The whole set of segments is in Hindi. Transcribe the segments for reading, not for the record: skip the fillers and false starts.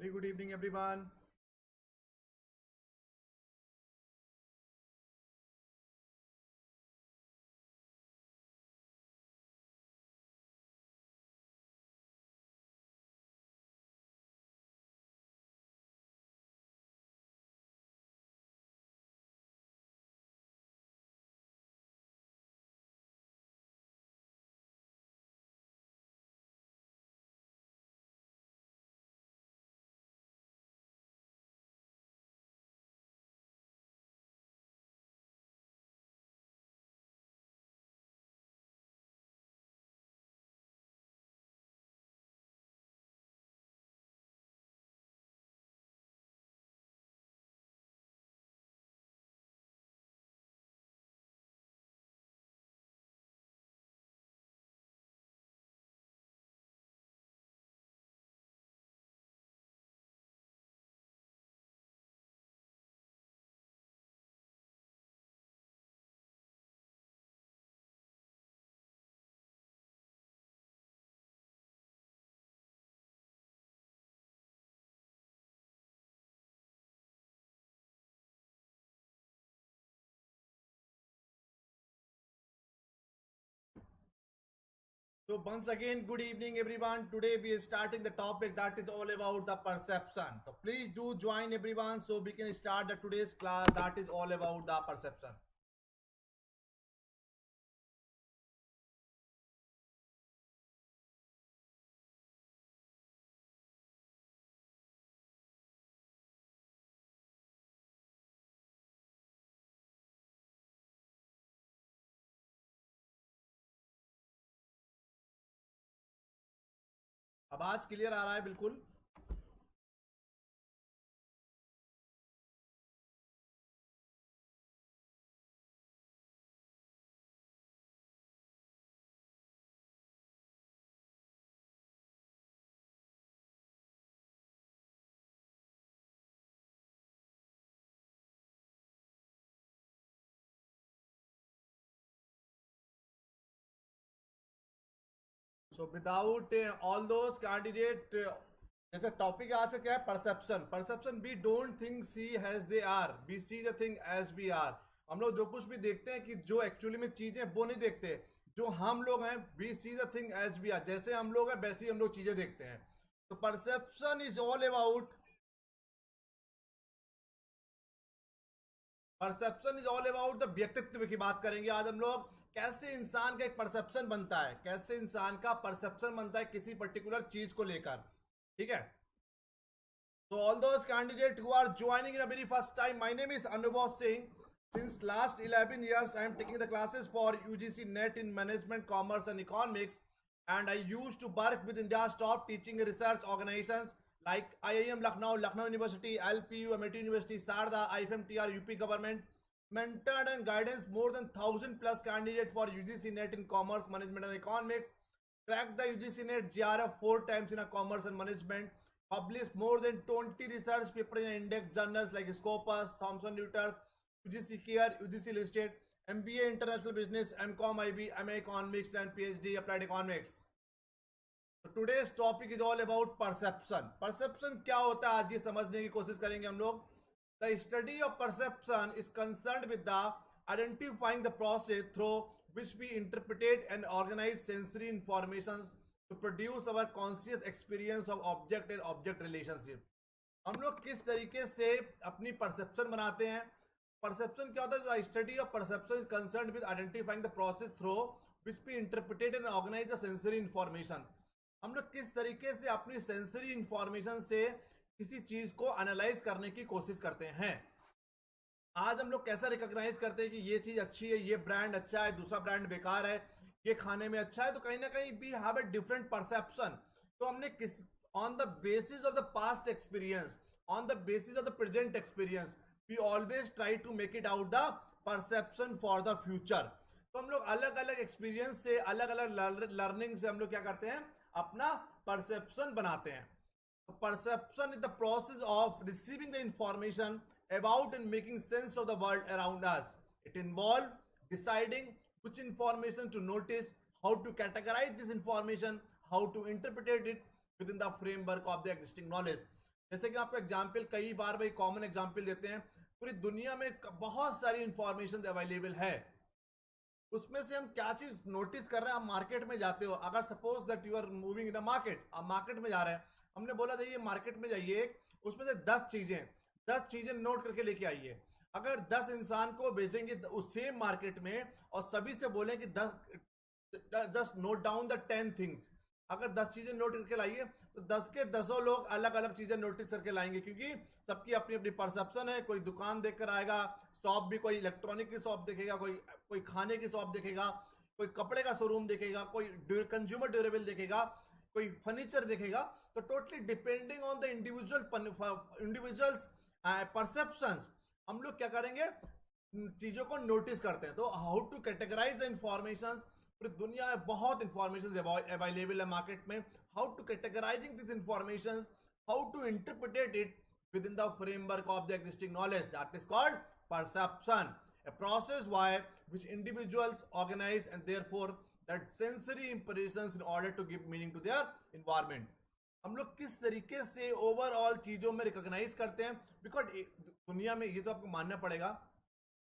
Very good evening, everyone. So once again, good evening, everyone. Today we are starting the topic that is all about the perception. So please do join everyone so we can start the today's class that is all about the perception. आवाज क्लियर आ रहा है बिल्कुल. So without all those candidate, जैसे टॉपिक आज से क्या है, perception. Perception, we don't think see as they are, we see the thing as we are. हम लोग जो कुछ भी देखते हैं कि जो एक्चुअली में चीजें वो नहीं देखते. जो हम लोग हैं, we see the thing as we are. जैसे हम लोग हैं वैसे ही हम लोग चीजें देखते हैं. तो perception is all about, perception is all about the व्यक्तित्व की बात करेंगे आज हम लोग. कैसे इंसान का एक परसेप्शन बनता है, कैसे इंसान का परसेप्शन बनता है किसी पर्टिकुलर चीज को लेकर. ठीक है. So all those candidates who are joining in the very first time, my name is Anubhav Singh. Since last 11 years, I am taking the classes for UGC NET in Management, Commerce and Economics. And I used to work with India's top teaching and research organizations like IIM Lucknow, Lucknow University, LPU, Amity University, Sarda, IFMTR, UP Government. Mentored and guidance more than 1000 plus candidates for UGC NET in Commerce, Management and Economics. Cracked the UGC NET GRF 4 times in a Commerce and Management. Published more than 20 research papers in index journals like Scopus, Thomson Reuters, UGC Care, UGC Listed, MBA International Business, MCOM IB, MA Economics and PhD Applied Economics. So today's topic is all about perception. Perception क्या होता है आज ये समझने की कोशिश करेंगे हम लोग. The study of perception is concerned with the identifying the process through which we interpret and organize sensory informations to produce our conscious experience of object and object relationship. हम लोग किस तरीके से अपनी परसेप्शन बनाते हैं. परसेप्शन क्या होता है? Study of perception is concern with identifying the process through which we interpreted and organize the sensory information. हम लोग किस तरीके से अपनी सेंसरी इंफॉर्मेशन से किसी चीज को एनालाइज करने की कोशिश करते हैं. आज हम लोग कैसा रिकॉग्नाइज करते हैं कि ये चीज अच्छी है, ये ब्रांड अच्छा है, दूसरा ब्रांड बेकार है, ये खाने में अच्छा है. तो कहीं ना कहीं we have a different perception. तो हमने किस on the basis of the past experience, on the basis of the present experience, we always try to make it out the perception for the future. तो हम लोग अलग अलग एक्सपीरियंस से, अलग अलग लर्निंग से हम लोग क्या करते हैं, अपना परसेप्शन बनाते हैं. Perception is the process of receiving the information about and making sense of the world around us. It involves deciding which information to notice, how to categorize this information, how to interpret it within the framework of the existing knowledge. जैसे कि आपको एग्जाम्पल कई बार भाई कॉमन एग्जाम्पल देते हैं, पूरी दुनिया में बहुत सारी इंफॉर्मेशन अवेलेबल है, उसमें से हम क्या चीज नोटिस कर रहे हैं। आप मार्केट में जाते हो, अगर suppose that you are moving in a market, आप मार्केट में जा रहे हैं, हमने बोला जाइए मार्केट में जाइए, उसमें से 10 चीजें नोट करके लेके आइए। अगर 10 इंसान को भेजेंगे उस सेम मार्केट में और सभी से बोलें कि 10 just note down the 10 things, अगर 10 चीजें नोट करके लाइए तो 10 के 10 लोग अलग अलग चीजें नोटिस करके लाएंगे, क्योंकि सबकी अपनी अपनी परसेप्शन है। कोई दुकान देखकर आएगा, शॉप भी कोई इलेक्ट्रॉनिक की शॉप देखेगा, कोई खाने की शॉप देखेगा, कोई कपड़े का शोरूम देखेगा, कोई कंज्यूमर ड्यूरेबल देखेगा, कोई फर्नीचर देखेगा। तो totally depending on the individuals perceptions हम लोग क्या करेंगे, चीजों को नोटिस करते हैं। तो how to categorize the information, पूरी दुनिया में बहुत इंफॉर्मेशन अवेलेबल है मार्केट में। How to categorizing this information, how to interpret it within the framework of the existing knowledge, that is called perception, a process by which individuals organize and therefore that sensory impressions in order to give meaning to their environment। हम लोग किस तरीके से ओवरऑल चीजों में रिकॉग्नाइज करते हैं, बिकॉज दुनिया में ये तो आपको मानना पड़ेगा,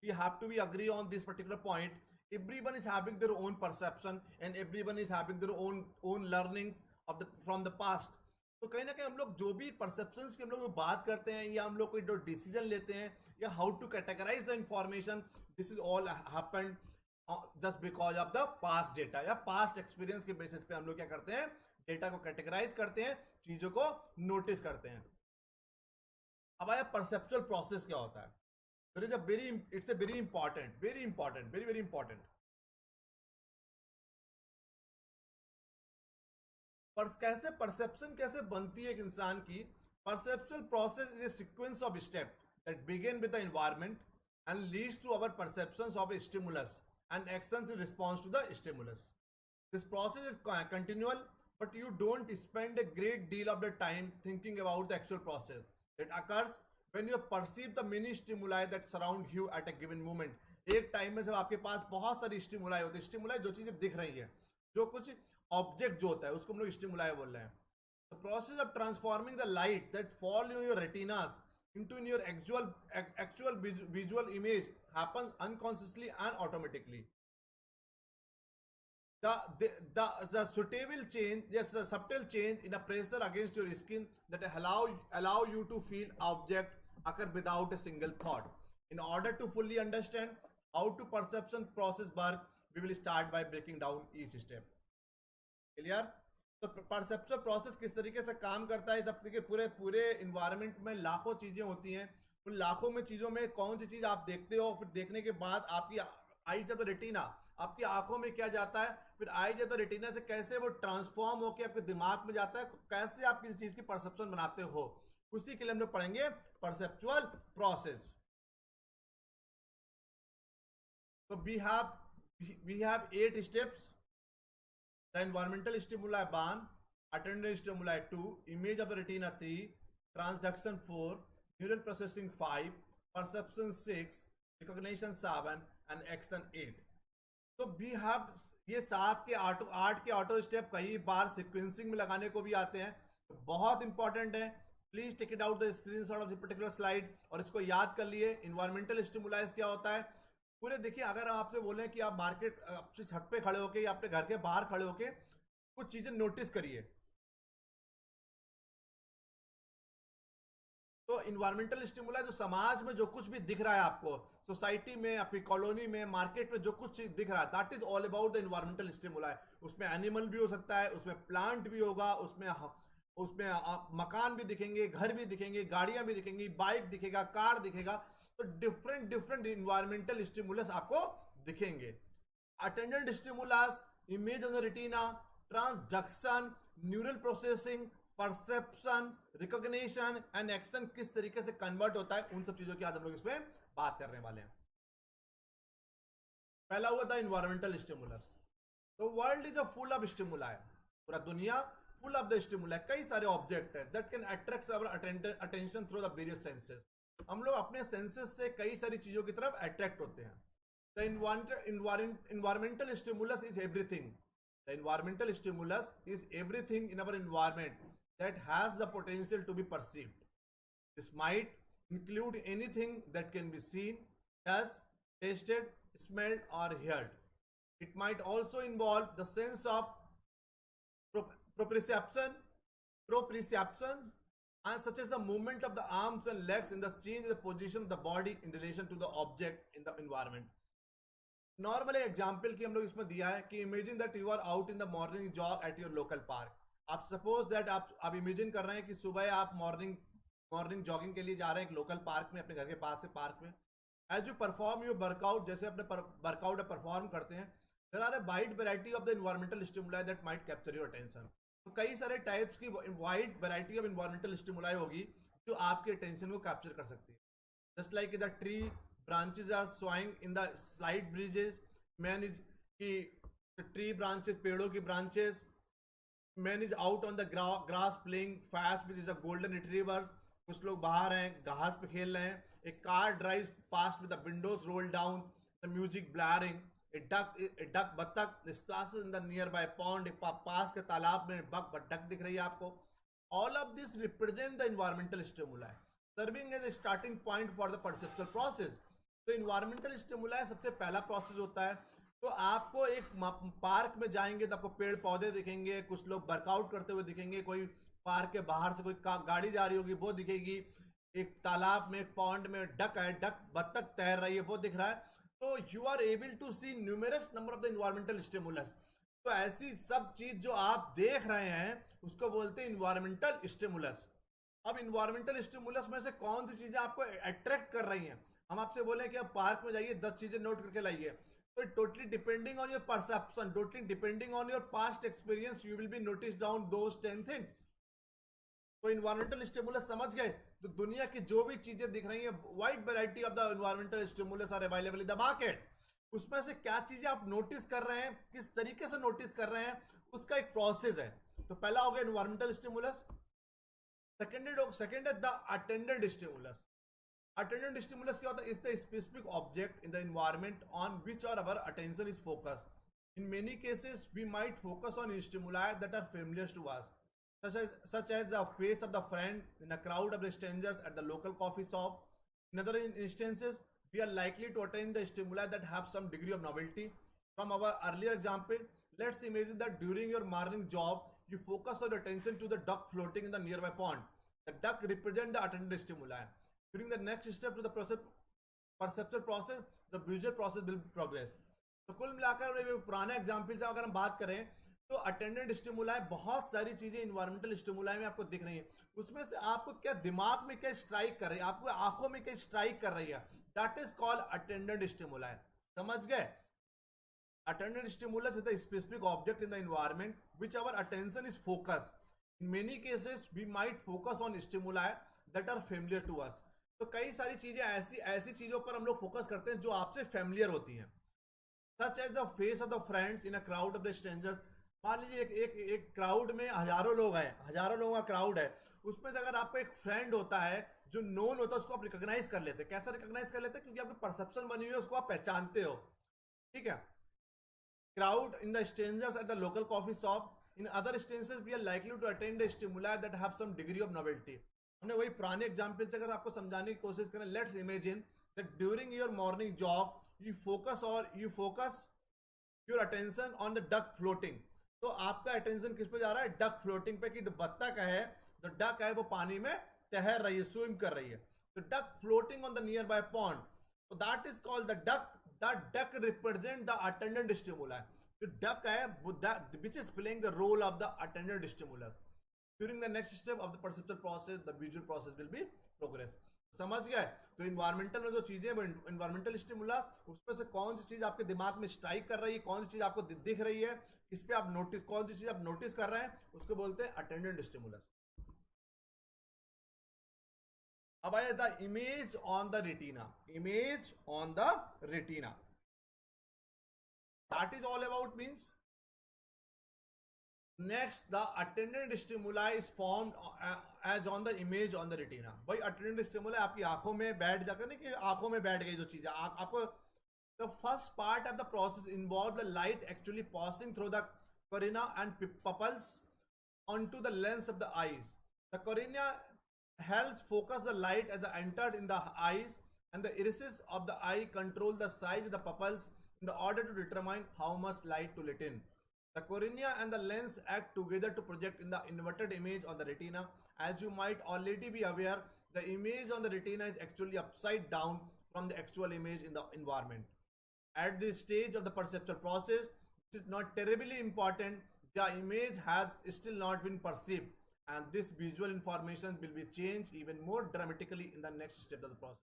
you have to be agree on this particular point, everyone is having their own perception and everyone is having their own learnings of the from the past। तो कहीं ना कहीं हम लोग जो भी परसेप्शंस की हम लोग बात करते हैं, या हम लोग कोई जो डिसीजन लेते हैं, या how to categorize the information, this is all happened just because of the past data या पास्ट एक्सपीरियंस के बेसिस पे हम लोग क्या करते हैं, डेटा को कैटेगराइज करते हैं, चीजों को नोटिस करते हैं। अब आया परसेप्चुअल प्रोसेस क्या होता है। It's a very important, very very important. पर कैसे परसेप्शन कैसे बनती है एक इंसान की। Perceptual process is a sequence of step that begin with the environment and leads to our perceptions of a stimulus and actions in response to the stimulus. This process is continual, but you don't spend a great deal of the time thinking about the actual process that occurs when you perceive the many stimuli that surround you at a given moment। एक टाइम में जब आपके पास बहुत सारी स्टिमुलाई होती है, स्टिमुलाई जो चीजें दिख रही है, जो कुछ ऑब्जेक्ट जो होता है उसको हम लोग स्टिमुलाई बोल रहे हैं। The process of transforming the light that fall in your retinas into your actual visual image happens unconsciously and automatically। The suitable change, yes, a subtle change in a pressure against your skin that allow you to feel object occur without a single thought। In order to fully understand how to perception process work, we will start by breaking down each step। Clear. तो परसेप्चुअल प्रोसेस किस तरीके से काम करता है, जब देखिए पूरे पूरे इन्वायरमेंट में लाखों चीजें होती हैं, उन लाखों में चीजों में कौन सी चीज आप देखते हो, फिर देखने के बाद आपकी आई जब रेटिना आपकी आंखों में क्या जाता है, फिर आई जब रेटिना से कैसे वो ट्रांसफॉर्म होकर आपके दिमाग में जाता है, कैसे आप किसी चीज की परसेप्शन बनाते हो, उसी के लिए हम लोग पढ़ेंगे परसेप्चुअल प्रोसेस। तो we have 8 steps. The environmental stimuli 1, attendant stimuli 2, image of the retina 3, transduction 4, neural processing 5, perception 6, recognition 7 and action 8। तो we have ये 8 के ऑटो स्टेप कई बार सिक्वेंसिंग में लगाने को भी आते हैं, तो बहुत इंपॉर्टेंट है। Please take it out the screenshot of the particular slide और इसको याद कर लिए। इन्वायरमेंटल स्टिमुलाइज क्या होता है पूरे, देखिए अगर हम आपसे बोले कि आप मार्केट आपसे छत पे खड़े होके या अपने घर के बाहर खड़े होके कुछ चीजें नोटिस करिए, तो इन्वायरमेंटल स्टिमुला जो समाज में जो कुछ भी दिख रहा है आपको, सोसाइटी में, आपकी कॉलोनी में, मार्केट में जो कुछ दिख रहा है, that is all about the environmental stimuli. उसमें एनिमल भी हो सकता है, उसमें प्लांट भी होगा, उसमें मकान भी दिखेंगे, घर भी दिखेंगे, गाड़ियां भी दिखेंगी, बाइक दिखेगा, कार दिखेगा। तो डिफरेंट इन्वायरमेंटल स्टिमुलस आपको दिखेंगे। Attendant stimulus, image on the retina, transduction, neural processing, perception, recognition and action किस तरीके से कन्वर्ट होता है, उन सब चीजों की आज हम लोग इसमें बात करने वाले हैं। पहला हुआ था इन्वायरमेंटल स्टिमुलस। तो world is a full of stimuli, पूरा दुनिया फुल ऑफ द स्टिमुला, कई सारे ऑब्जेक्ट है that can attract our attention through the various senses. हम लोग अपने सेंसेस से कई सारी चीजों की तरफ अट्रैक्ट होते हैं। The environmental stimulus is everything। The environmental stimulus is everything in our environment that has the potential to be perceived। This might include anything that can be seen, touched, tasted, smelled, or heard. It might also involve the sense of proprioception, proprioception, and such as the movement of the arms and legs in the change in the position of the body in relation to the object in the environment. Normal example की हम लोग इसमें दिया है कि imagine that you are out in the morning jog at your local park. आप सपोज दैट आप इमेजिन कर रहे हैं कि सुबह आप मॉर्निंग जॉगिंग के लिए जा रहे हैं एक लोकल पार्क में, अपने घर के पास से पार्क में. As you perform your workout, जैसे अपने वर्कआउट परफॉर्म करते हैं, there are a wide variety of the environmental stimuli that might capture your attention. तो कई सारे टाइप्स की wide variety of environmental stimuli होगी जो आपके अटेंशन को कैप्चर कर सकती है. Just like the tree branches are swaying in the slight breezes. Man is कि tree branches, पेड़ों की branches. Man is out on the grass playing fast which is a golden retriever. कुछ लोग बाहर हैं, घास पे खेल रहे हैं. A car drives past with the windows rolled down, the music blaring. A duck बत्तख splashes in the nearby pond. एक पास के तालाब में बत्तख दिख रही है आपको. All of this represent the environmental stimuli, serving as a starting point for the perceptual process. तो इन्वायरमेंटल स्टिमुलाई सबसे पहला प्रोसेस होता है. तो आपको एक पार्क में जाएंगे तो आपको पेड़ पौधे दिखेंगे, कुछ लोग वर्कआउट करते हुए दिखेंगे, कोई पार्क के बाहर से कोई गाड़ी जा रही होगी वो दिखेगी, एक तालाब में एक पॉन्ड में डक है, डक बत्तख तैर रही है वो दिख रहा है. तो you are able to see numerous number of the environmental stimulus. तो ऐसी सब चीज जो आप देख रहे हैं उसको बोलते हैं इन्वायरमेंटल स्टिमुलस. अब इन्वायरमेंटल स्टिमुलस में से कौन सी चीजें आपको अट्रैक्ट कर रही हैं? हम आपसे बोले कि आप पार्क में जाइए 10 चीजें नोट करके लाइए. तो totally depending on your perception, totally depending on your past experience, you will be notice down those 10 things. तो इन्वायरमेंटल स्टिमुलस समझ गए. तो दुनिया की जो भी चीजें दिख रही हैं, wide variety of the environmental stimulus are available in the market. उसमें से क्या चीजें आप नोटिस कर रहे हैं, किस तरीके से नोटिस कर रहे हैं, उसका एक प्रोसेस है. तो पहला हो गया इन्वायरमेंटल स्टिमुलस. सेकेंड है the attendant stimulus. Attendant stimulus क्या होता है? Is the specific object in the environment on which our attention is focused. In many cases, we might focus on stimuli that are familiar to us, such as the face of the friend in a crowd of strangers at the local coffee shop. In other instances, we are likely to attain the stimuli that have some degree of novelty. From our earlier example, let's imagine that during your morning jog, you focus your attention to the duck floating in the nearby pond. The duck represents the attendant stimuli. During the next step to the perceptual process, the visual process will progress. तो कुल मिलाकर पुराने एग्जाम्पल से अगर हम बात करें तो अटेंडेंट स्टिमुलाई बहुत सारी चीजें इन्वायरमेंटल स्टिमुलाई में आपको दिख रही हैं. उसमें से आपको क्या दिमाग में क्या स्ट्राइक कर रही है, आपको आंखों में क्या स्ट्राइक कर रही है, that is called attendant stimuli. समझ गए? Attendant stimulus is the specific object in the environment which our attention is focused. In many cases, we might focus on stimuli that are familiar to us. तो कई सारी चीजें ऐसी चीजों पर हम लोग फोकस करते हैं जो आपसे फैमिलियर होती हैं. Such as the face of the friends in a crowd of the strangers. मान लीजिए एक क्राउड में हजारों लोग हैं, हजारों लोगों का क्राउड है, उसमें से अगर आपको एक फ्रेंड होता है जो नोन होता है उसको आप रिकॉग्नाइज कर लेते हैं. कैसे रिकॉग्नाइज कर लेते हैं? क्योंकि आपकी परसेप्शन बनी हुई है, उसको आप पहचानते हो. ठीक है. Crowd in the strangers at the local coffee shop. In other instances, we are likely to attain the stimuli that have some degree of novelty. हमने वही पुराने एग्जाम्पल से अगर आपको समझाने की कोशिश करें, let's imagine that during your morning job you focus your attention on the duck floating. तो आपका अटेंशन किस पे जा रहा है? डक फ्लोटिंग पे. कि बत्तख है, तो डक है वो पानी में तैर रही है, स्विम कर रही है. तो duck floating on the nearby pond, तो that is called the duck. That duck represent the attendant stimuli. The duck है which is playing the role of the attendant stimulus. During the next step of the perceptual process, the visual process will be progress. समझ गए? तो इन्वायरमेंटल में जो चीजें इन्वायरमेंटल स्टिमुलस, उसमें से कौन सी चीज आपके दिमाग में स्ट्राइक कर रही है, कौन सी चीज आपको दिख रही है, किस पे आप नोटिस, कौन सी चीज आप नोटिस कर रहे हैं, उसको बोलते हैं अटेंडेंट स्टिमुलस. अब आया the image on the retina. Image on the retina, that is all about means. Next, the attendant stimuli is formed as on the image on the retina. भाई attendant stimuli आपकी आंखों में बैठ जाकर, नहीं कि आंखों में बैठ गई जो चीजें आपको. the first part of the process involve the light actually passing through the cornea and pupils onto the lens of the eyes. The cornea helps focus the light as it entered in the eyes, and the irises of the eye control the size of the pupils in order to determine how much light to let in. The cornea and the lens act together to project in the inverted image on the retina. As you might already be aware, the image on the retina is actually upside down from the actual image in the environment. At this stage of the perceptual process, this is not terribly important. The image has still not been perceived, and this visual information will be changed even more dramatically in the next step of the process.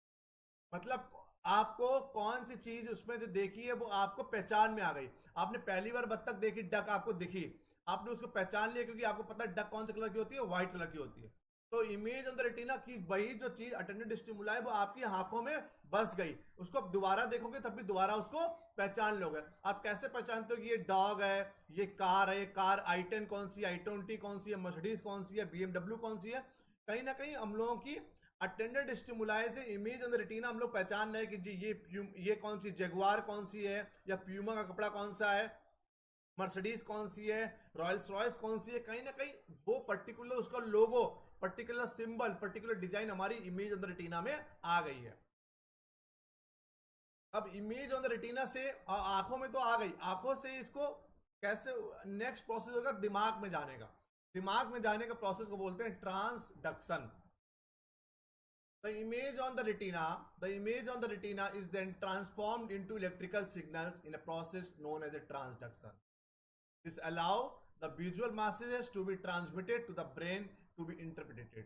मतलब आपको कौन सी चीज उसमें जो देखी है वो आपको पहचान में आ गई। आपने पहली बार बत्तख देखी, डक आपको दिखी, आपने उसको पहचान लिया क्योंकि आपको पता है डक कौन से कलर की होती है, व्हाइट कलर की होती है। तो इमेज ऑन द रेटिना की वही जो चीज अटेंडेंट स्टिमुला है वो आपकी आंखों में बस गई, उसको आप दोबारा देखोगे तब भी दोबारा उसको पहचान लोगे। आप कैसे पहचानते हो कि ये डॉग है, ये कार है, ये कार i10 कौन सी है, i20 कौन सी है, मर्सिडीज कौन सी है, BMW कौन सी है? कहीं ना कहीं हम लोगों की अटेंडेंट स्टिमुलाई से इमेज ऑन द रेटिना हम लोग पहचान रहे हैं कि जी ये कौन सी जगुआर कौन सी है, या प्यूमा का कपड़ा कौन सा है, मर्सिडीज कौन सी है, रॉयल्स रॉयल्स कौन सी है। कहीं ना कहीं वो पर्टिकुलर उसका लोगो, पर्टिकुलर सिंबल, पर्टिकुलर डिजाइन हमारी इमेज ऑन द रेटिना में आ गई है। अब इमेज ऑन द रेटिना से आंखों में तो आ गई, आंखों से इसको कैसे नेक्स्ट प्रोसेस होगा दिमाग में जाने का। दिमाग में जाने का प्रोसेस को बोलते हैं transduction. The image on the retina is then transformed into electrical signals in a process known as a transduction. This allows the visual messages to be transmitted to the brain to be interpreted.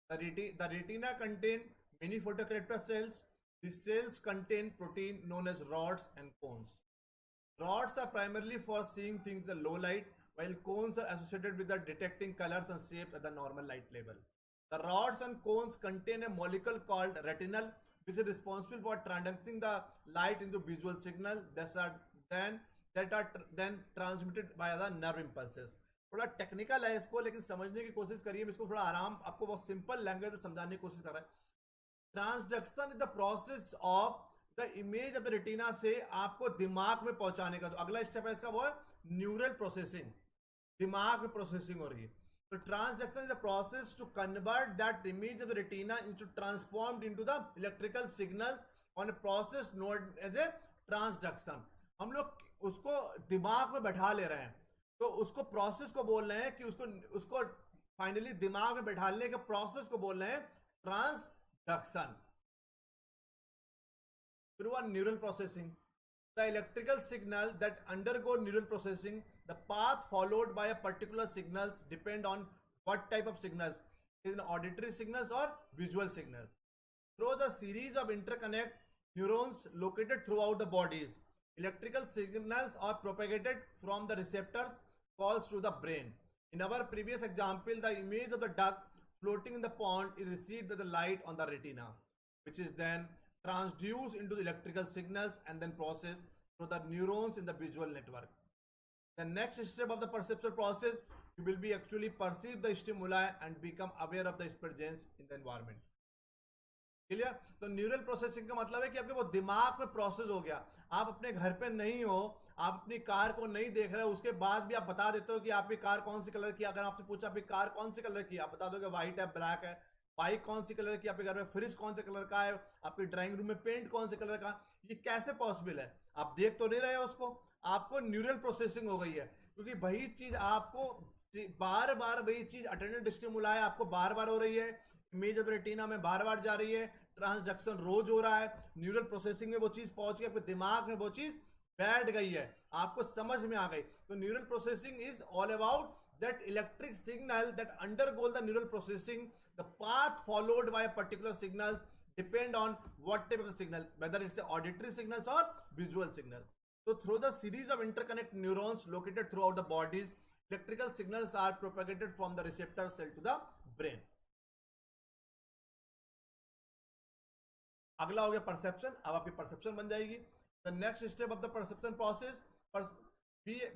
The retina contains many photoreceptor cells. These cells contain protein known as rods and cones. Rods are primarily for seeing things at low light, while cones are associated with the detecting colors and shapes at the normal light level. The rods and cones contain a molecule called retinal, which is responsible for transducing the light into visual signal that are then transmitted by the nerve impulses. थोड़ा टेक्निकल है इसको, लेकिन समझने की कोशिश करिए। मैं इसको थोड़ा आराम आपको बहुत सिंपल लैंग्वेज में समझाने की कोशिश कर रहा है। Transduction is the process of the image of the retina से आपको दिमाग में पहुंचाने का। तो अगला स्टेप है इसका वो है न्यूरल प्रोसेसिंग, दिमाग में प्रोसेसिंग हो रही है। So transduction is a process to convert that image of the retina into transformed into the electrical signals on a process known as a transduction. हम लोग उसको दिमाग में बैठा ले रहे हैं, तो उसको प्रोसेस को बोल रहे हैं कि उसको फाइनली दिमाग में बैठाने के प्रोसेस को बोल रहे हैं transduction. Through a neural processing, the electrical signal that undergo neural processing, the path followed by a particular signals depend on what type of signals, is it auditory signals or visual signals. Through the series of interconnect neurons located throughout the bodies, electrical signals are propagated from the receptors calls to the brain. In our previous example, the image of the duck floating in the pond is received by the light on the retina, which is then transduced into the electrical signals and then processed through the neurons in the visual network. The next step of the perceptual process, you will be actually perceive the stimuli and become aware of the presence in the environment. Clear? तो न्यूरल प्रोसेसिंग का मतलब है कि आपके वो दिमाग में प्रोसेस हो गया। आप अपने घर पे नहीं हो, आप अपनी कार को नहीं देख रहे हो, उसके बाद भी आप बता देते हो कि आपकी कार कौन सी कलर की। अगर आपसे पूछा आपकी कार कौन सी कलर की, आप बता दोगे व्हाइट है, ब्लैक है। बाइक कौन सी कलर की, आपके घर में फ्रिज कौन से कलर का है, आपके ड्राइंग रूम में पेंट कौन से कलर का। ये कैसे पॉसिबल है? आप देख तो नहीं रहे हो उसको, आपको न्यूरल प्रोसेसिंग हो गई है, क्योंकि वही चीज आपको बार बार वही चीज अटेंडेंट स्टिमुला है, आपको बार बार हो रही है, इमेज ऑफ रेटिना में बार बार जा रही है, ट्रांसडक्शन रोज हो रहा है, न्यूरल प्रोसेसिंग में वो चीज पहुंच गई, आपके दिमाग में वो चीज बैठ गई है, आपको समझ में आ गई। तो neural processing is all about that electric signal that undergo the neural processing. The path followed by a particular signal depend on what type of signal, whether it's the auditory signals or visual signal. So through the series of interconnect neurons located throughout the bodies, electrical signals are propagated from the receptor cell to the brain. अगला हो गया परसेप्शन। अब आपकी परसेप्शन बन जाएगी। The next step of the perception process,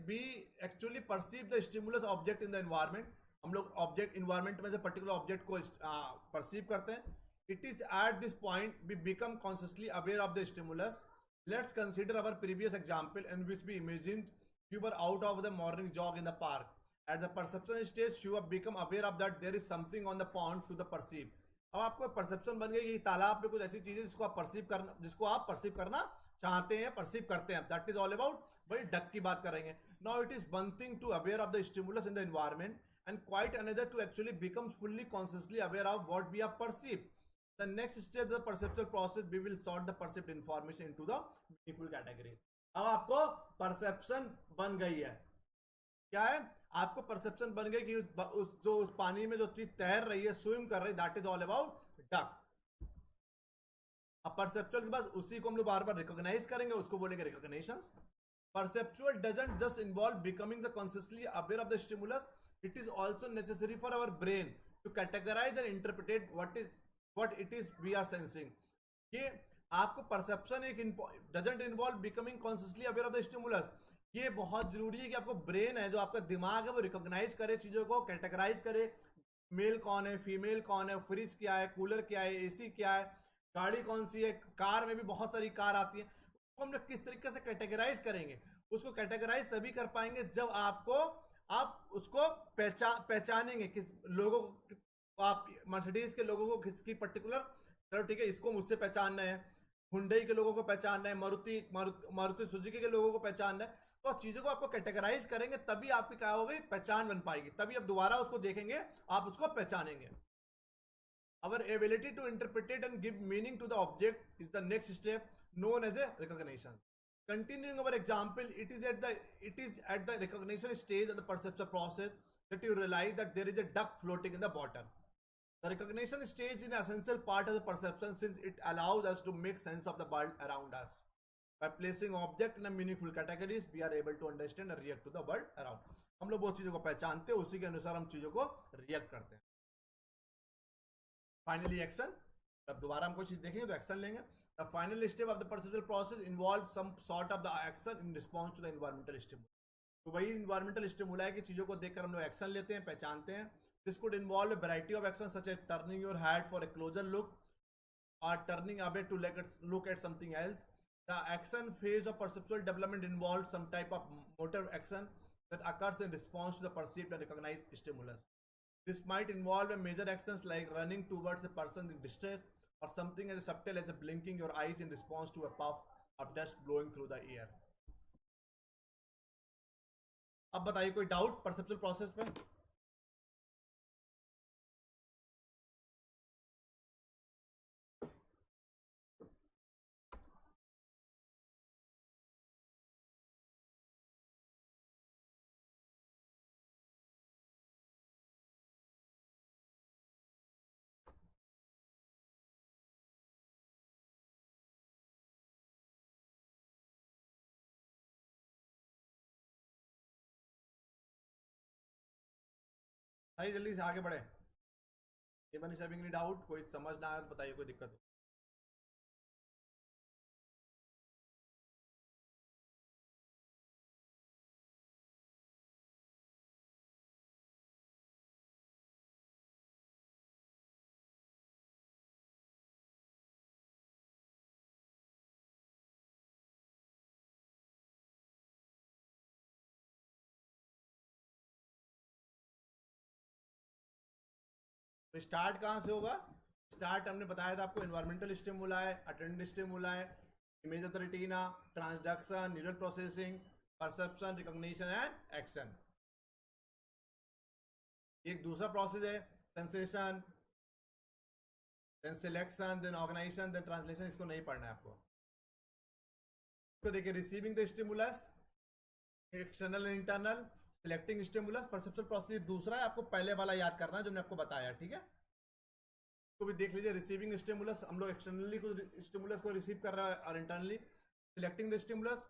we actually perceive the stimulus object in the environment. हम लोग ऑब्जेक्ट इन्वायरमेंट में से पर्टिकुलर ऑब्जेक्ट को परसीव करते हैं। It is at this point we become consciously aware of the stimulus. Let's consider our previous example in which we imagine you were out of the morning jog in the park. At the perception stage, you have become aware of that there is something on the pond to the perceive. अब आपको परसेप्शन बन गई कि तालाब में कुछ ऐसी चीजें जिसको आप परसीव करना चाहते हैं, परसीव करते हैं, दैट इज ऑल अबाउट भाई डक की बात करेंगे। Now it is one thing to aware of the stimulus in the environment and quite another to actually become fully consciously aware of what we are perceive. The next step the perceptual process we will sort the perceived information into the meaningful category। अब आपको परसेप्शन बन गई है, क्या है, आपको परसेप्शन बन गई कि उस पानी में जो चीज तैर रही है, स्विम कर रही है, that is all about duck. अब परसेप्चुअल के बाद उसी को हम लोग बार बार रिकॉग्नाइज करेंगे, उसको बोलेंगे recognition. Perceptual doesn't just involve becoming the consciously aware of the stimulus, it is also necessary for our brain to categorize and interpret what it is we are sensing। ये आपको परसेप्शन एक doesn't involve becoming consciously aware of the stimulus, ये बहुत जरूरी है कि आपको ब्रेन है, जो आपका दिमाग है, वो रिकॉग्नाइज करे चीजों को, कैटेगराइज करे, मेल कौन है, फीमेल कौन है, फ्रिज क्या है, कूलर क्या है, एसी क्या है, गाड़ी कौन सी है, कार में भी बहुत सारी कार आती है, उसको हम लोग किस तरीके से कैटेगराइज करेंगे। उसको कैटेगराइज तभी कर पाएंगे जब आप उसको पहचानेंगे, किस लोगों को, आप मर्सिडीज के लोगों को किसकी पर्टिकुलर, चलो ठीक है इसको मुझसे पहचानना है, हुंडई के लोगों को पहचानना है, मारुति सुजुकी के लोगों को पहचानना है, तो चीजों को आपको कैटेगराइज करेंगे तभी आपकी क्या होगी, पहचान बन पाएगी, तभी आप दोबारा उसको देखेंगे, आप उसको पहचानेंगे। Our ability to interpret and give meaning to the object is the next step known as a recognition। Continuing our example, it is at the recognition stage of the perceptual process that you realize that there is a duck floating in the water। The recognition stage is an essential part of the perception since it allows us to make sense of the world around us। By placing object in a meaningful categories, we are able to understand and react to the world around। हम लोग वो चीजों को पहचानते हैं, उसी के अनुसार हम चीजों को रिएक्ट करते हैं। फाइनली एक्शन, अब दोबारा हम कोई चीज देखेंगे तो एक्शन लेंगे। The final step of the perceptual process involves some sort of the action in response to the environmental stimuli। तो वही environmental stimuli है कि चीजों को देखकर हम लोग एक्शन लेते हैं, पहचानते हैं। This could involve a variety of actions such as turning your head for a closer look or turning away to look at something else। The action phase of perceptual development involves some type of motor action that occurs in response to the perceived and recognized stimulus। This might involve a major actions like running towards a person in distress or something as subtle as blinking your eyes in response to a puff of dust blowing through the air। अब बताइए कोई डाउट परसेप्चुअल प्रोसेस पे? भाई जल्दी से आगे बढ़े। ये बनी सेविंग डाउट, कोई समझ ना आया तो बताइए, कोई दिक्कत हो। तो स्टार्ट कहाँ से होगा? स्टार्ट हमने बताया था आपको, environmental stimuli, attendant stimuli, image of the retina, transduction, neural processing, perception, recognition and action. एक दूसरा प्रोसेस है sensation, then selection, then organization, then translation. इसको नहीं पढ़ना है आपको। तो देखिए, receiving the stimulus, external and internal, selecting stimulus, perceptual process दूसरा है, आपको पहले वाला याद करना है जो मैंने आपको बताया, ठीक है। तो भी देख लीजिए, रिसीविंग स्टिमुलस हम लोग एक्सटर्नली को स्टिमुलस को रिसीव कर रहा है और internally. Selecting the stimulus,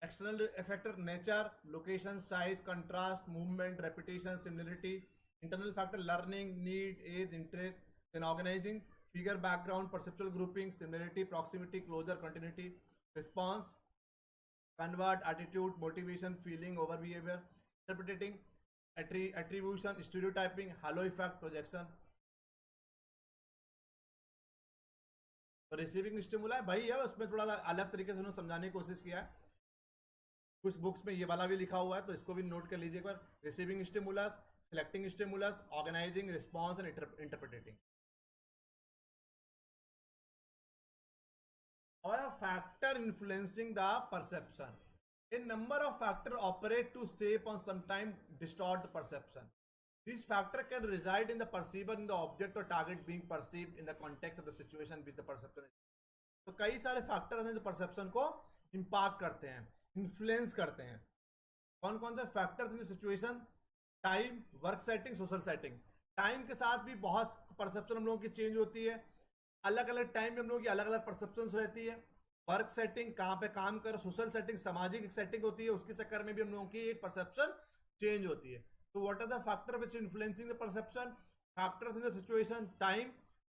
external factor nature, location, size, contrast, movement, repetition, similarity. Internal factor learning, need, age, interest. Then organizing, figure, background, perceptual grouping, similarity, proximity, closure, continuity. Response, convert, attitude, motivation, feeling, over behavior। interpreting, attribution, stereotyping, halo effect, projection। तो रिसीविंग स्टिमुला भाई है, उसमें थोड़ा अलग तरीके से उन्होंने समझाने की कोशिश किया है। कुछ बुक्स में ये वाला भी लिखा हुआ है, तो इसको भी नोट कर लीजिए एक बार। Receiving stimulus, selecting stimulus, organising, response and interpreting. factor influencing the perception? A number of factors operate to shape or sometimes distort the perception. These factors can reside in the perceiver, in the object or target being perceived in the context of the situation which the perception is. तो कई सारे फैक्टर्स हैं जो परसेप्शन को इम्पैक्ट करते हैं, इन्फ्लुएंस करते हैं. कौन कौन से factors in situation? Time, work setting, social setting. Time के साथ भी बहुत परसेप्शन हम लोगों की चेंज होती है. अलग अलग टाइम में हम लोगों की अलग अलग परसेप्शन रहती है. वर्क सेटिंग, कहाँ पे काम कर, सोशल सेटिंग, सामाजिक एक सेटिंग होती है, उसके चक्कर में भी हम लोगों की एक परसेप्शन चेंज होती है. तो what are the factor which influencing the perception? Factors in the situation. Time,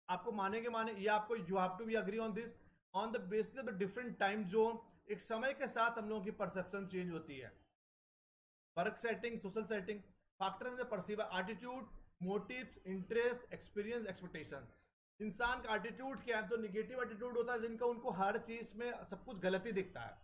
आपको माने के माने, ये आपको you have to be agree on this. On the basis of different time zone, एक समय के साथ हम लोगों की परसेप्शन चेंज होती है. Work setting, social setting. Factor in the perceiver, attitude, motives, interest, experience, expectation. इंसान का एटीट्यूड क्या है? तो निगेटिव एटीट्यूड होता है जिनका उनको हर चीज में सब कुछ गलती दिखता है.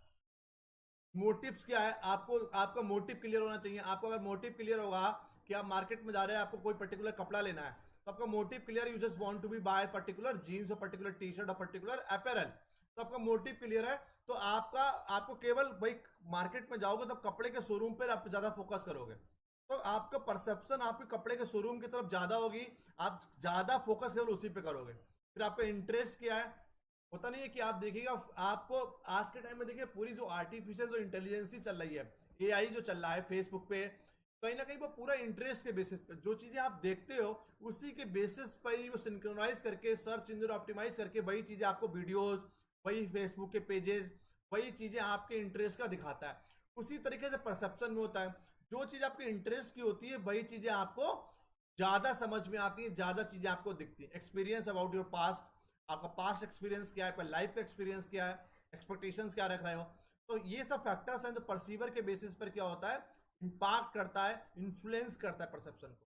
मोटिव्स क्या है? आपको आपका मोटिव क्लियर होना चाहिए. आपको अगर मोटिव क्लियर होगा कि आप मार्केट में जा रहे हैं, आपको कोई पर्टिकुलर कपड़ा लेना है, तो आपका motive clear, you just want to be buy particular jeans और पर्टिकुलर टी शर्ट और पर्टिकुलर अपैरल, तो आपका मोटिव क्लियर है. तो आपको केवल भाई मार्केट में जाओगे तब कपड़े के शोरूम पर आप ज्यादा फोकस करोगे, तो आपका परसेप्शन आपके कपड़े के शोरूम की तरफ ज्यादा होगी, आप ज्यादा फोकस केवल उसी पे करोगे. फिर आपका इंटरेस्ट क्या है? होता नहीं है कि आप देखिएगा, आपको आज के टाइम में देखिए पूरी जो आर्टिफिशियल जो इंटेलिजेंसी चल रही है, एआई जो चल रहा है फेसबुक पे, कहीं ना कहीं वो पूरा इंटरेस्ट के बेसिस पे जो चीजें आप देखते हो उसी के बेसिस पर ही वो सिंक्रोनाइज करके, सर्च इंजन ऑप्टिमाइज करके वही चीजें आपको वीडियोस, वही फेसबुक के पेजेस, वही चीजें आपके इंटरेस्ट का दिखाता है. उसी तरीके से परसेप्शन में होता है, जो चीज आपके इंटरेस्ट की होती है वही चीजें आपको ज्यादा समझ में आती है, ज्यादा चीजें आपको दिखती है. एक्सपीरियंस अबाउट योर पास्ट, आपका पास्ट एक्सपीरियंस क्या है, आपका लाइफ का एक्सपीरियंस क्या है, एक्सपेक्टेशंस क्या रख रहे हो. तो ये सब फैक्टर्स हैं जो परसीवर के बेसिस पर क्या होता है, इंपैक्ट करता है, इन्फ्लुएंस करता है परसेप्शन को.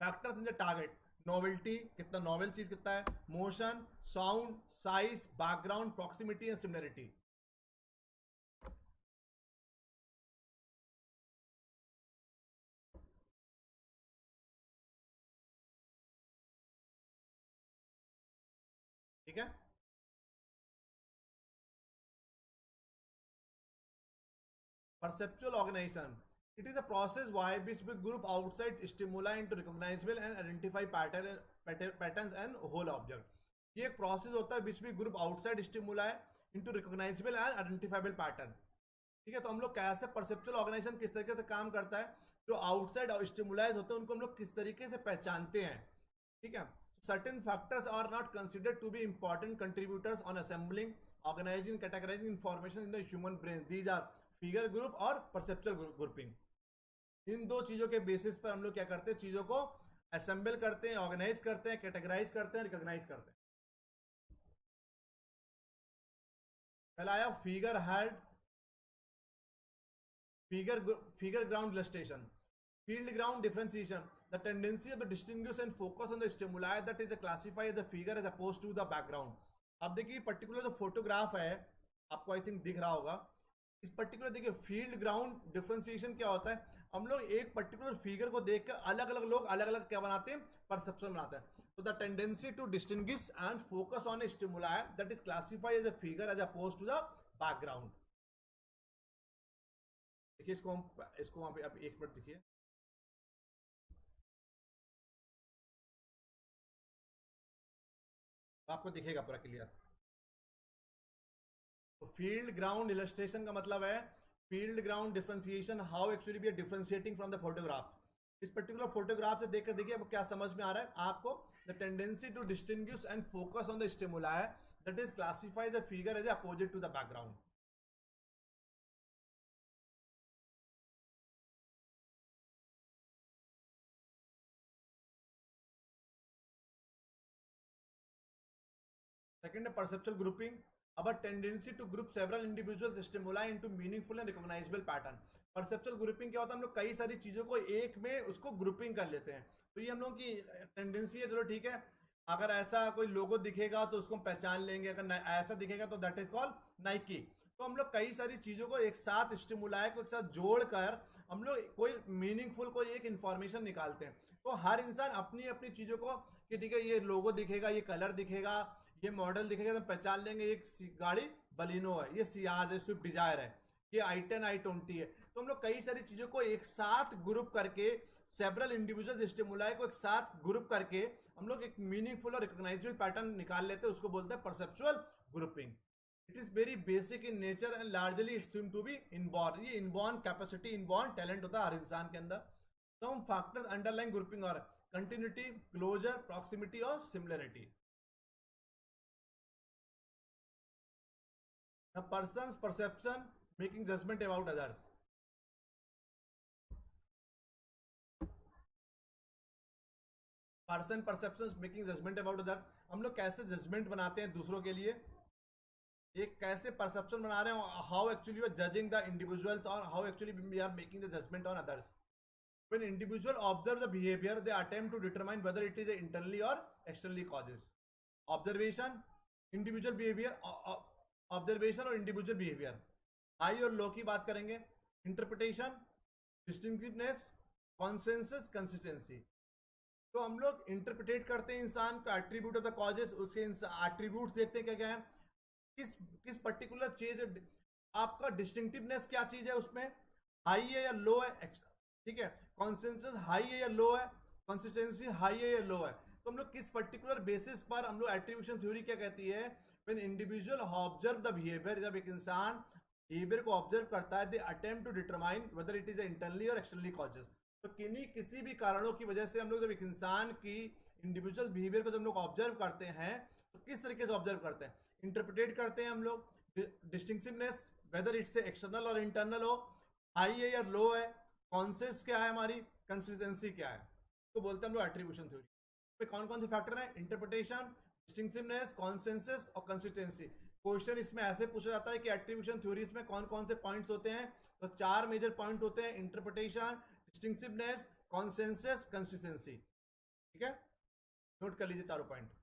Factors in the target, novelty, कितना नोवेल चीज कितना है, motion, sound, size, background, proximity and similarity. ठीक है. Perceptual organization. It is a process by which we group outside stimuli into recognizable and identify patterns and whole object. ये एक प्रोसेस होता है which we group outside stimuli into recognizable and identifiable pattern. ठीक है. तो हम लोग कैसे परसेप्चुअल ऑर्गेनाइजेशन किस तरीके से काम करता है, जो आउटसाइड स्टिमुलाइज होते हैं उनको हम लोग किस तरीके से पहचानते हैं. ठीक है. Certain factors are not considered to be important contributors on assembling, organizing, categorizing information in the human brain. These are figure group और परसेप्चुअल ग्रुपिंग. इन दो चीजों के बेसिस पर हम लोग क्या करते हैं, चीजों को असेंबल करते हैं, ऑर्गेनाइज करते हैं, कैटेगराइज करते हैं, रिकॉग्नाइज करते हैं. पहला आया figure head, figure ground illustration, field ground differentiation. The tendency of the distinguish and focus on the stimuli that is classified as a figure as opposed to the background. अब देखिए पर्टिकुलर जो फोटोग्राफ है आपको आई थिंक दिख रहा होगा, इस पर्टिकुलर देखिए फील्ड ग्राउंड डिफरेंशिएशन क्या होता है, हम लोग एक पर्टिकुलर फिगर को देखकर अलग अलग लोग अलग अलग क्या बनाते हैं, परसेप्शन बनाते हैं. तो the tendency to distinguish and focus on a stimuli that is classified as a figure as opposed to the background. देखिए इसको वहां पे आप एक मिनट देखिए. आपको दिखेगा पूरा क्लियर. तो फील्ड ग्राउंड इलस्ट्रेशन का मतलब है field ground differentiation, how actually we are differentiating from the photograph. इस पर्टिकुलर फोटोग्राफ से देखकर देखिए अब क्या समझ में आ रहा है आपको. The tendency to distinguish and focus on the stimuli that is classified the figure as opposite to the background. Second है परसेप्चुअल ग्रुपिंग. अब tendency to group several individual stimuli into meaningful and recognizable pattern. Perceptual grouping क्या होता है, हम लोग कई सारी चीजों को एक में उसको ग्रुपिंग कर लेते हैं. तो ये हम लोग की टेंडेंसी है. चलो ठीक है, अगर ऐसा कोई लोगो दिखेगा तो उसको हम पहचान लेंगे, अगर ऐसा दिखेगा तो दैट इज कॉल्ड नाइकी. तो हम लोग कई सारी चीजों को एक साथ स्टिमुलाई को एक साथ जोड़कर हम लोग कोई मीनिंगफुल कोई एक इंफॉर्मेशन निकालते हैं. तो हर इंसान अपनी अपनी चीजों को कि ठीक है ये लोगो दिखेगा, ये कलर दिखेगा, ये मॉडल दिखेगा तो पहचान लेंगे एक गाड़ी बलिनो है, ये सियाज है, स्विफ्ट डिजायर है, ये i10 i20 है। तो हम लोग कई सारी चीजों को एक साथ ग्रुप करके, सेवरल इंडिविजुअल स्टिमुलाई को एक साथ ग्रुप करके हम लोग एक मीनिंगफुल और रिकॉग्नाइजेबल पैटर्न निकाल लेते हैं, उसको बोलते हैं perceptual grouping. It is very basic in nature and largely it seem to be inborn. ये इनबॉर्न कैपेसिटी, इनबॉर्न टैलेंट होता है हर इंसान के अंदर। सम फैक्टर्स अंडरलाइन ग्रुपिंग और कंटिन्यूटी, क्लोजर, प्रॉक्सिमिटी और similarity. A person's perception making judgment about others. Person perception making judgment about others. हम लोग कैसे जजमेंट बनाते हैं दूसरों के लिए, एक कैसे परसेप्शन बना रहे हैं, how actually we are judging the individuals और how actually we are making the judgement on others. When individual observe the behavior, they attempt to determine whether it is internally or externally causes. Observation, individual behavior, observation और इंडिविजुअल बिहेवियर। हाई और लो की बात करेंगे। Interpretation, distinctiveness, consensus, consistency. तो हम लोग इंटरप्रिटेट करते हैं इंसान का एट्रीब्यूट ऑफ द कॉजेस, उसके एट्रीब्यूट्स देखते हैं क्या क्या है, किस किस पर्टिकुलर चीज, आपका डिस्टिंक्टिवनेस क्या चीज है उसमें, हाई है या लो है, ठीक है, कॉन्सेंसस हाई है या लो है, कंसिस्टेंसी हाई है या लो है। तो हम लोग किस पर्टिकुलर बेसिस पर हम लोग एट्रीब्यूशन थ्योरी क्या कहती है, when individual observe the behaviour, जब एक इंसान बिहेवियर को ऑब्जर्व करता है, they attempt to determine whether it is internally और एक्सटर्नली कॉजेस। तो किसी भी कारणों की वजह से हम लोग जब एक इंसान की इंडिविजुअल बिहेवियर को जब हम लोग ऑब्जर्व करते हैं, तो किस तरीके से ऑब्जर्व करते हैं, इंटरप्रिटेट करते हैं हम लोग। डिस्टिंक्टिवनेस, वेदर इट्स एक्सटर्नल और इंटरनल हो, हाई है या लो है, कॉन्सेंस क्या है हमारी, कंसिस्टेंसी क्या है, तो बोलते हैं हम लोग एट्रीब्यूशन थ्योरी। पे कौन कौन से फैक्टर हैं, इंटरप्रिटेशन, डिस्टिंक्टिवनेस, कॉन्सेंसस और कंसिस्टेंसी। क्वेश्चन इसमें ऐसे पूछा जाता है कि एट्रीब्यूशन थ्योरीज में कौन कौन से पॉइंट्स होते हैं, तो 4 मेजर पॉइंट होते हैं, इंटरप्रिटेशन, डिस्टिंक्टिवनेस, कॉन्सेंसस, कंसिस्टेंसी। ठीक है, नोट कर लीजिए चारों पॉइंट।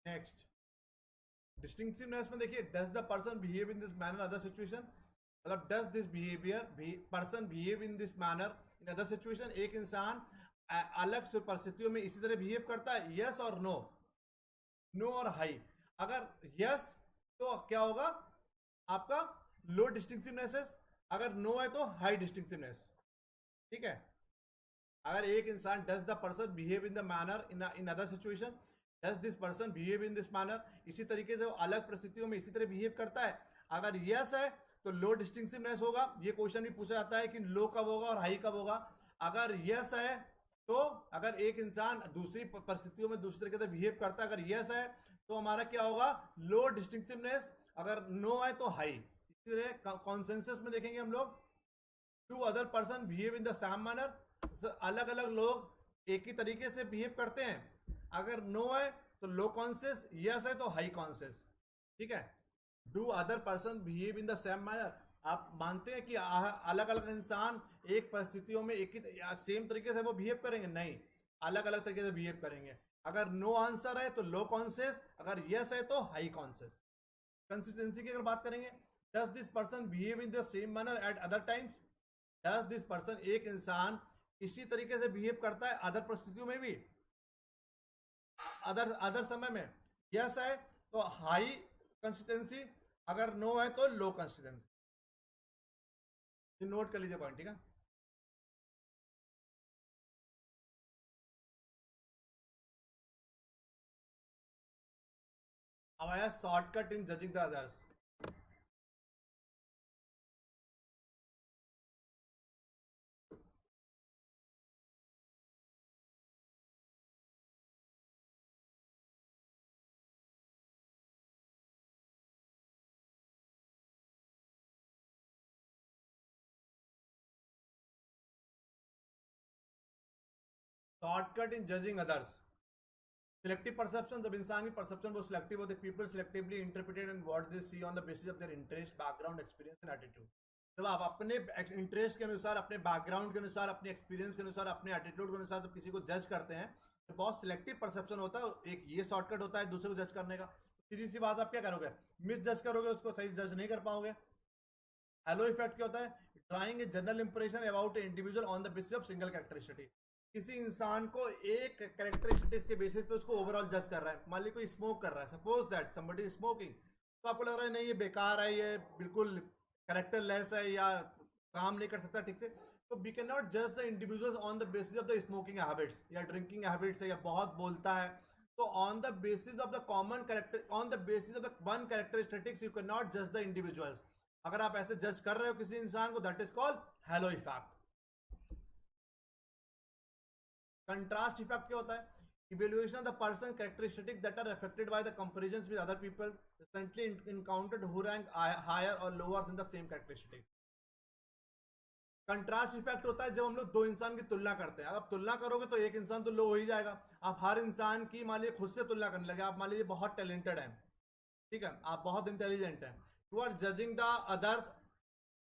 नेक्स्ट, डिस्टिंक्टिवनेस में देखिए, does the person behave in this manner other situation, मतलब does this behaviour person behave in this manner in other situation, एक इंसान अलग परिस्थितियों में इसी तरह बिहेव करता है, यस और नो, नो और हाई। अगर यस तो क्या होगा आपका लो डिस्टिंक्टिवनेस, अगर नो है तो हाई डिस्टिंक्टिवनेस। ठीक है, अगर एक इंसान does the person behave in the manner in other situation, does this person behave in this manner, इसी तरीके से वो अलग परिस्थितियों में इसी तरह बिहेव करता है, अगर यस है तो लो डिस्टिंक्टिवनेस होगा। ये क्वेश्चन भी पूछा जाता है कि लो कब होगा और हाई कब होगा। अगर यस है तो अगर एक इंसान दूसरी परिस्थितियों में दूसरे तरीके से बिहेव करता है, अगर यस है तो हमारा क्या होगा, लो डिस्टिंक्टिवनेस, अगर नो है तो हाई। इसी तरह कॉन्सेंसस में देखेंगे हम लोग, to other person behave in the same manner, अलग अलग लोग एक ही तरीके से बिहेव करते हैं, अगर नो है तो लो कॉन्शियस, यस है तो हाई कॉन्शियस। ठीक है, do other person behave in the same manner, आप मानते हैं कि अलग अलग इंसान एक परिस्थितियों में एक ही सेम तरीके से वो बिहेव करेंगे, नहीं, अलग अलग तरीके से बिहेव करेंगे। अगर नो आंसर है तो लो कॉन्शियस, अगर यस है तो हाई कॉन्शियस। कंसिस्टेंसी की अगर बात करेंगे, does this person behave in the same manner eight other times, does this person, एक इंसान इसी तरीके से बिहेव करता है अदर परिस्थितियों में भी, अदर अदर समय में, यस है तो हाई कंसिस्टेंसी, अगर नो है तो लो कंसिस्टेंसी। नोट कर लीजिए पॉइंट, ठीक है। अब आया shortcut in judging the others. Shortcut in judging others, selective perception, जब इंसान की परसेप्शन वो सिलेक्टिव होते, people selectively interpreted and what they see on the basis of their interest, background, experience and attitude. जब आप अपने इंटरेस्ट के अनुसार, अपने बैकग्राउंड के अनुसार, अपने एक्सपीरियंस के अनुसार, अपने एटीट्यूड के अनुसार जब किसी को जज करते हैं तो बहुत सिलेक्टिव परसेप्शन होता है। एक ये शॉर्टकट होता है दूसरे को जज करने का। सीधी सी बात, आप क्या करोगे, मिस जज करोगे, उसको सही जज नहीं कर पाओगे। हेलो इफेक्ट क्या होता है, drawing a general impression about A individual on the basis of single characteristic. किसी इंसान को एक कैरेक्टरिस्टिक्स के बेसिस पे उसको ओवरऑल जज कर रहा है। मान ली कोई स्मोक कर रहा है, suppose that somebody is smoking, तो आपको लग रहा है नहीं ये बेकार है, ये बिल्कुल कैरेक्टरलेस है, या काम नहीं कर सकता ठीक से, तो वी कैन नॉट जज the individuals on the basis of the smoking habits या ड्रिंकिंग हैबिट्स है, या बहुत बोलता है। तो on the basis of the common character, on the basis of the one characteristics you can not जज द इंडिविजुअल्स। अगर आप ऐसे जज कर रहे हो किसी इंसान को, that is called halo effect. Contrast effect क्या होता है, evaluation of the person characteristic that are affected by the comparison with other people recently encountered who rank higher और lower in the same characteristic. Contrast effect होता है जब हम लोग दो इंसान की तुलना करते हैं। अब तुलना करोगे तो एक इंसान तो लो हो ही जाएगा। आप हर इंसान की मान लीजिए खुद से तुलना करने लगे, आप मान लीजिए बहुत टैलेंटेड हैं, ठीक है, आप बहुत इंटेलिजेंट हैं, you are judging the others.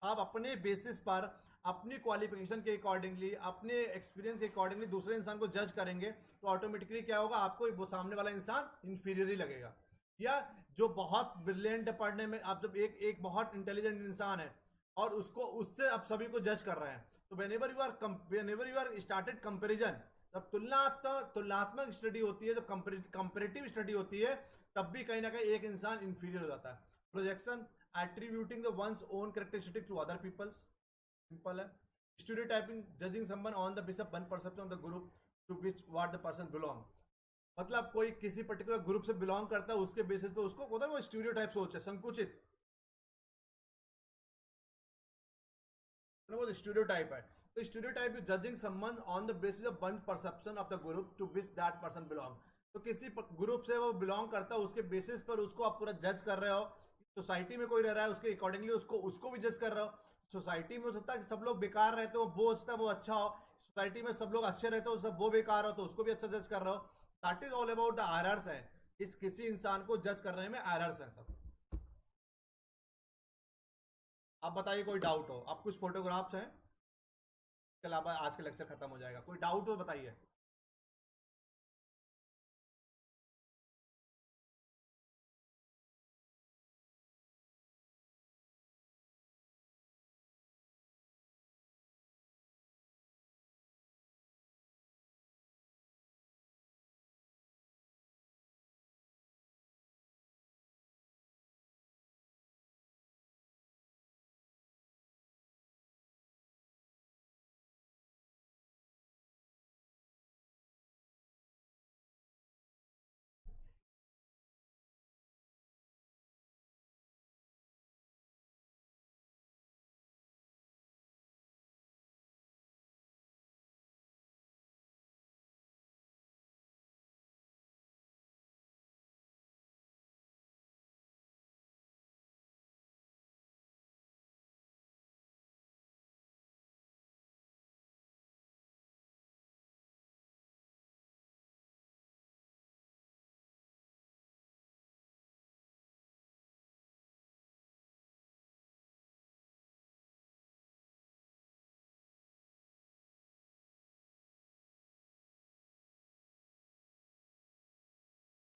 आप अपने बेसिस पर, अपनी क्वालिफिकेशन के अकॉर्डिंगली, अपने एक्सपीरियंस के अकॉर्डिंगली दूसरे इंसान को जज करेंगे, तो ऑटोमेटिकली क्या होगा, आपको वो सामने वाला इंसान इंफीरियर ही लगेगा। या जो बहुत ब्रिलियंट है पढ़ने में, आप जब एक एक बहुत इंटेलिजेंट इंसान है और उसको, उससे आप सभी को जज कर रहे हैं, तो whenever you are started comparison, जब तुलनात्मक स्टडी होती है, जब कंपेरेटिव स्टडी होती है, तब भी कहीं ना कहीं एक इंसान इंफीरियर हो जाता है। Projection, attributing the one's own characteristic to other people's, simple है। Stereotyping, judging someone on the basis of one perception of the group to which what the person belong. मतलब कोई किसी पर्टिकुलर ग्रुप से बिलोंग करता है, उसके बेसिस पे उसको होता है वो स्टीरियोटाइप सोच है, संकुचित, वो स्टीरियोटाइप है। तो stereotype is judging someone on the basis of one perception of the group to which that person belong. तो किसी ग्रुप से वो बिलोंग करता है, उसके बेसिस पर उसको आप पूरा जज कर रहे हो। सोसाइटी में कोई रह रहा है, उसके अकॉर्डिंगली उसको उसको भी जज कर रहे हो। सोसाइटी में हो सकता है कि सब लोग बेकार रहते हो, वो सोचता है वो अच्छा हो। सोसाइटी में सब लोग अच्छे रहते हो, सब वो बेकार हो, तो उसको भी अच्छा जज कर रहे हो। That is all about the errors है, इस किसी इंसान को जज करने में एरर्स हैं सब। आप बताइए कोई डाउट हो, आप कुछ फोटोग्राफ्स हैं, इसके अलावा आज का लेक्चर खत्म हो जाएगा। कोई डाउट हो बताइए।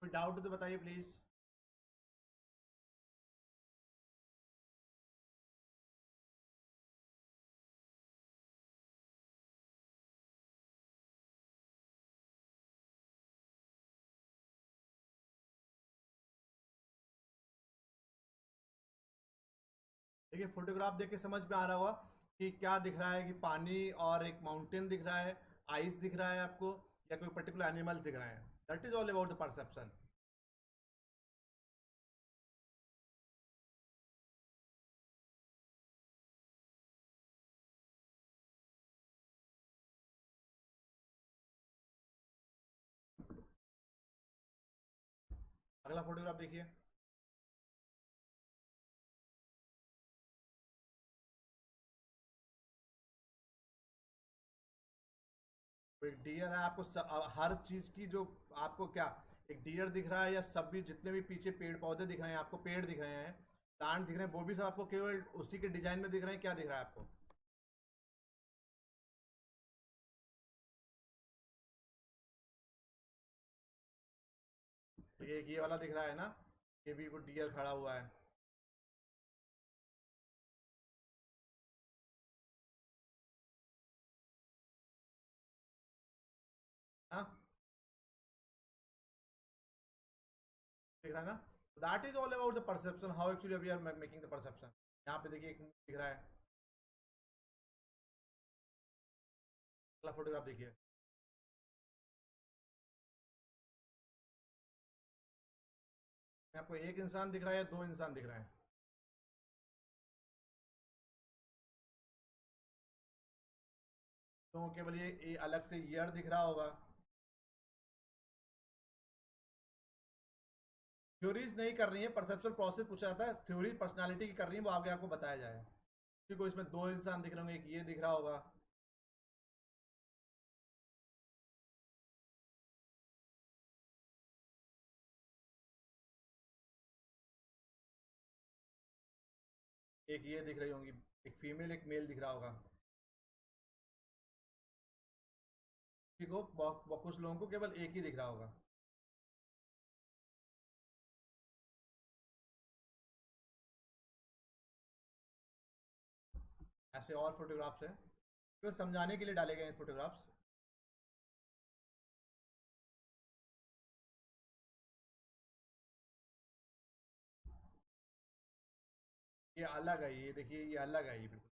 कोई डाउट हो तो बताइए प्लीज। देखिए फोटोग्राफ देख के समझ में आ रहा होगा कि क्या दिख रहा है, कि पानी और एक माउंटेन दिख रहा है, आइस दिख रहा है आपको, या कोई पर्टिकुलर एनिमल दिख रहे हैं। That is all about the perception. अगला फोटोग्राफ देखिए। तो एक डियर है, आपको हर चीज की जो, आपको क्या, एक डियर दिख रहा है, या सब भी जितने भी पीछे पेड़ पौधे दिख रहे हैं, आपको पेड़ दिख रहे हैं, प्लांट दिख रहे हैं वो भी सब आपको केवल उसी के डिजाइन में दिख रहे हैं, क्या दिख रहा है आपको? तो ये एक ये वाला दिख रहा है ना, ये भी वो डियर खड़ा हुआ है। हाँ, दिख रहा है ना? That is all about the perception, how actually we are making the perception. यहाँ पे देखिए एक दिख रहा है, अगला फोटोग्राफ देखिए। आपको एक इंसान दिख रहा है या दो इंसान दिख रहे हैं? तो केवल ये अलग से ईयर दिख रहा होगा। थ्योरीज नहीं कर रही है, परसेप्शन प्रोसेस पूछा जाता है, थ्योरी पर्सनालिटी की कर रही है, वो आगे आपको बताया जाए। किसी को इसमें दो इंसान दिख रहे होंगे, एक ये दिख रहा होगा। एक ये दिख रही होंगी, एक फीमेल एक मेल दिख रहा होगा। किसी को कुछ लोगों को केवल एक ही दिख रहा होगा। ऐसे और फोटोग्राफ्स हैं तो समझाने के लिए डाले गए हैं फोटोग्राफ्स। ये अलग है, ये देखिए ये अलग है, ये बिल्कुल।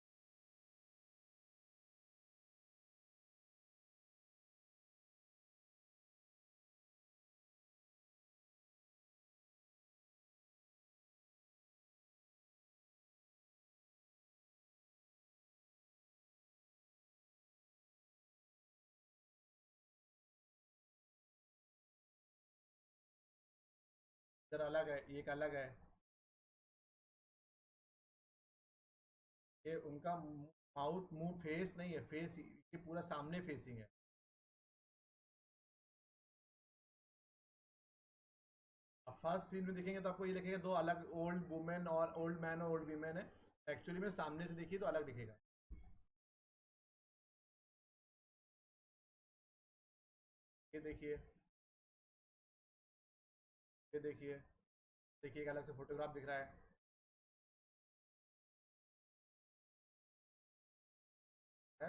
इधर अलग है, ये एक अलग है। ये उनका माउथ मुंह फेस नहीं है, फेस ये पूरा सामने फेसिंग है। अब फर्स्ट सीन में देखेंगे तो आपको ये दिखेगा दो अलग ओल्ड वुमेन और ओल्ड मैन और ओल्ड वीमेन है। एक्चुअली में सामने से देखिए तो अलग दिखेगा। ये देखिए, ये देखिए, देखिए एक अलग से फोटोग्राफ दिख रहा है। है?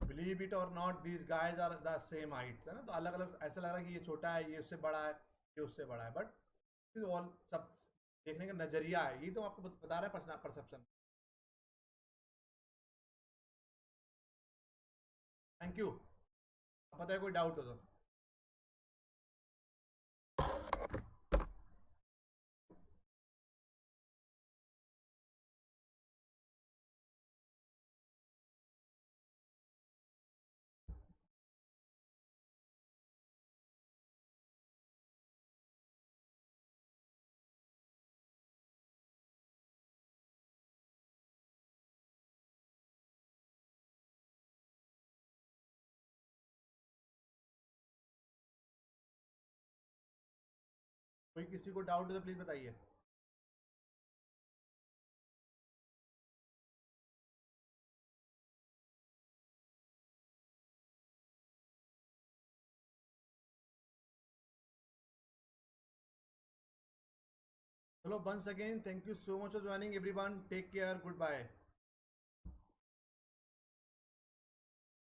Believe it or not, these guys are the same height, है ना? तो अलग अलग ऐसा लग रहा है कि ये छोटा है, ये उससे बड़ा है, ये उससे बड़ा है, बट ऑल सब देखने का नजरिया है, ये तो आपको बता रहा है परसेप्शन। Thank you. पता है कोई डाउट हो तो? कोई किसी को डाउट हो तो प्लीज बताइए। चलो, once again thank you so much for joining everyone, take care, goodbye।